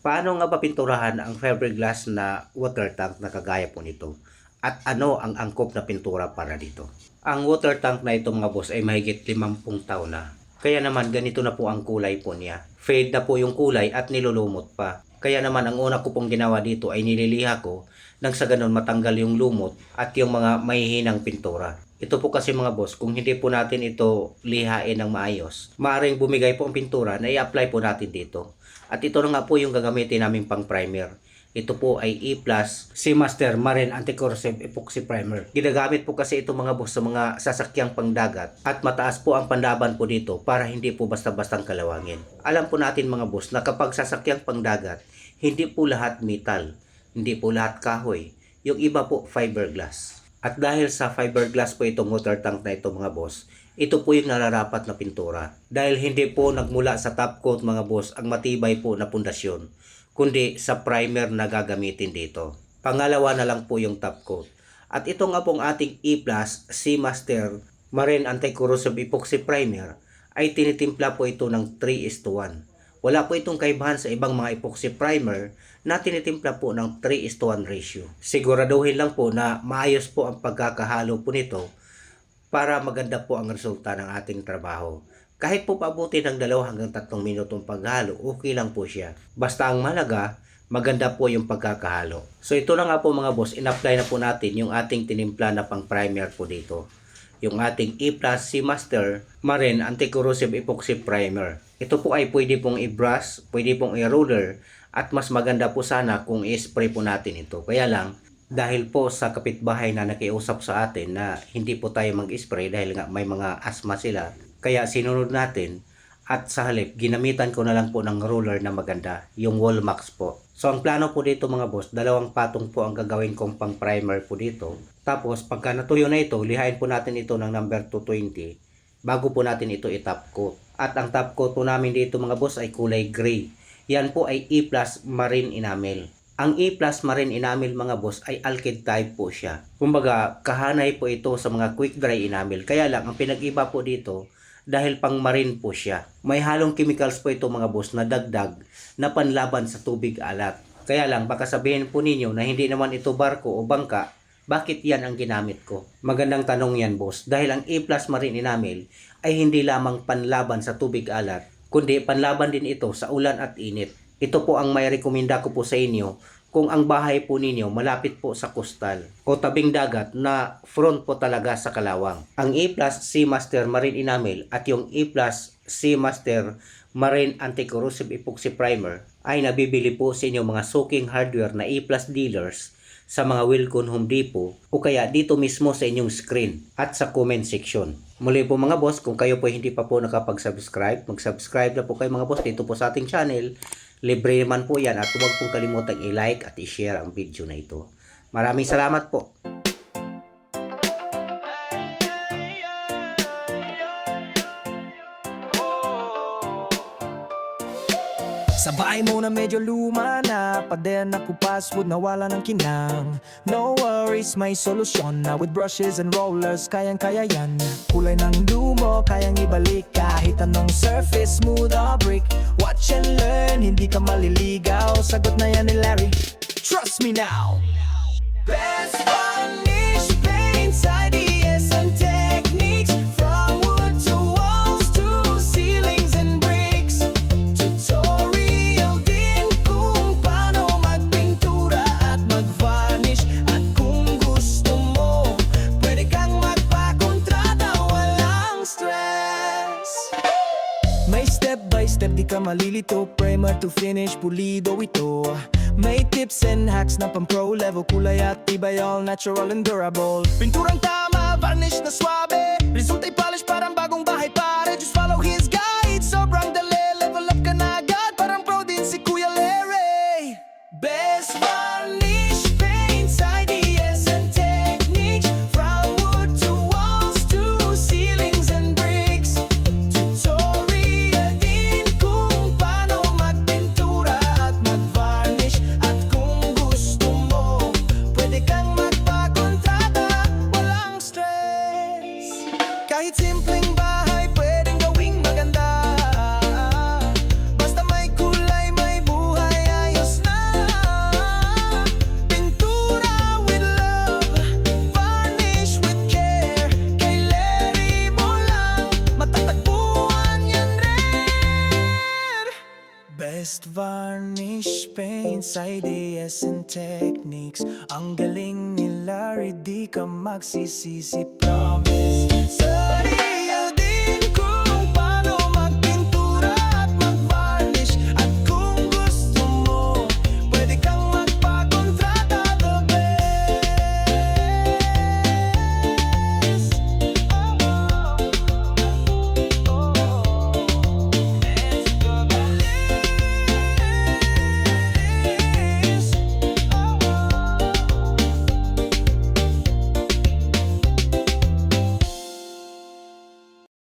Paano nga ba pinturahan ang fiberglass na water tank na kagaya po nito? At ano ang angkop na pintura para dito? Ang water tank na ito mga boss ay mahigit 50 taon na. Kaya naman ganito na po ang kulay po niya. Fade na po yung kulay at nilulumot pa. Kaya naman ang una ko pong ginawa dito ay nililiha ko nang sa ganun matanggal yung lumot at yung mga mahihinang pintura. Ito po kasi mga boss, kung hindi po natin ito lihain ng maayos, maaaring bumigay po ang pintura na i-apply po natin dito. At ito na nga po yung gagamitin namin pang primer. Ito po ay E+ Seamaster Marine Anti-Corrosive Epoxy Primer. Ginagamit po kasi ito mga boss sa mga sasakyang pangdagat at mataas po ang panlaban po dito para hindi po basta-bastang kalawangin. Alam po natin mga boss na kapag sasakyang pangdagat, hindi po lahat metal, hindi po lahat kahoy. Yung iba po fiberglass. At dahil sa fiberglass po itong water tank na ito mga boss, ito po yung nararapat na pintura. Dahil hindi po nagmula sa top coat mga boss ang matibay po na pundasyon, kundi sa primer na gagamitin dito. Pangalawa na lang po yung top coat. At ito nga pong ating E+ Seamaster Marine Anti-Corrosive Epoxy Primer ay tinitimpla po ito ng 3:1. Wala po itong kaibahan sa ibang mga epoxy primer na tinitimpla po ng 3:1 ratio. Siguraduhin lang po na maayos po ang pagkakahalo po nito para maganda po ang resulta ng ating trabaho. Kahit po paabutin ng 2 hanggang 3 minutong paghalo, okay lang po siya. Basta ang malaga, maganda po yung pagkakahalo. So ito na nga po mga boss, in-apply na po natin yung ating tinimpla na pang primer po dito. Yung ating E+ Seamaster Marine Anti-Corrosive Epoxy Primer. Ito po ay pwede pong i-brush, pwede pong i-roller, at mas maganda po sana kung i-spray po natin ito. Kaya lang, dahil po sa kapitbahay na nakiusap sa atin na hindi po tayo mag-spray dahil nga may mga asthma sila, kaya sinunod natin at sa halip, ginamitan ko na lang po ng roller na maganda, yung Wallmax po. So ang plano po dito mga boss, 2 patong po ang gagawin kong pang primer po dito. Tapos pagka natuyo na ito, lihain po natin ito ng number 220 bago po natin ito i-top coat. At ang top coat po namin dito mga boss ay kulay gray. Yan po ay E+ Marine Enamel. Ang E+ Marine Enamel mga boss ay alkyd type po siya. Kumbaga kahanay po ito sa mga quick dry enamel. Kaya lang ang pinag-iba po dito dahil pang marine po siya. May halong chemicals po ito mga boss na dagdag na panlaban sa tubig alat. Kaya lang baka sabihin po ninyo na hindi naman ito barko o bangka, bakit yan ang ginamit ko? Magandang tanong yan boss, dahil ang E+ Marine Enamel ay hindi lamang panlaban sa tubig alat, kundi panlaban din ito sa ulan at init. Ito po ang may rekomenda ko po sa inyo kung ang bahay po ninyo malapit po sa coastal o tabing dagat na front po talaga sa kalawang. Ang E+ Seamaster Marine Enamel at yung E+ Seamaster Marine Anti-Corrosive Epoxy Primer ay nabibili po sa inyong mga soaking hardware na E+ dealers sa mga Wilcon Home Depot o kaya dito mismo sa inyong screen at sa comment section. Muli po mga boss, kung kayo po hindi pa po nakapag-subscribe, mag-subscribe na po kayo mga boss dito po sa ating channel. Libre naman po yan at huwag pong kalimutang i-like at i-share ang video na ito. Maraming salamat po. Sa bahay mo na medyo luma na, pader na kupas, wood nawala ng kinang. No worries, may solusyon na with brushes and rollers, kayang-kaya yan. Kulay ng lumo, kayang ibalik kahit anong surface, smooth or brick. Watch and learn, hindi ka maliligaw, sagot na yan ni Larry. Trust me now. Best varnish paints, ideas and techniques, from wood to walls to ceilings and bricks. Tutorial din kung paano magpintura at magvarnish. At kung gusto mo, pwede kang magpakontrata, walang stress. May step by step, di ka malilito, primer to finish, pulido ito. May tips and hacks na pang pro level, kulay at tibay, all natural and durable. Pinturang tama, varnish na swabe, resulta'y polish parang bagong bahay pare. Just follow his guide, sobrang dali, level up ka na agad, parang pro din si Kuya Larry. Best varnish paints, ideas and techniques, from wood to walls to ceilings and bricks. Tutorial din kung paano magpintura at magvarnish. At kung gusto mo, pwede kang magpakontrata, walang stress. Kahit Best varnish paints, ideas and techniques. Ang galing nila, di ka magsisisi, promise.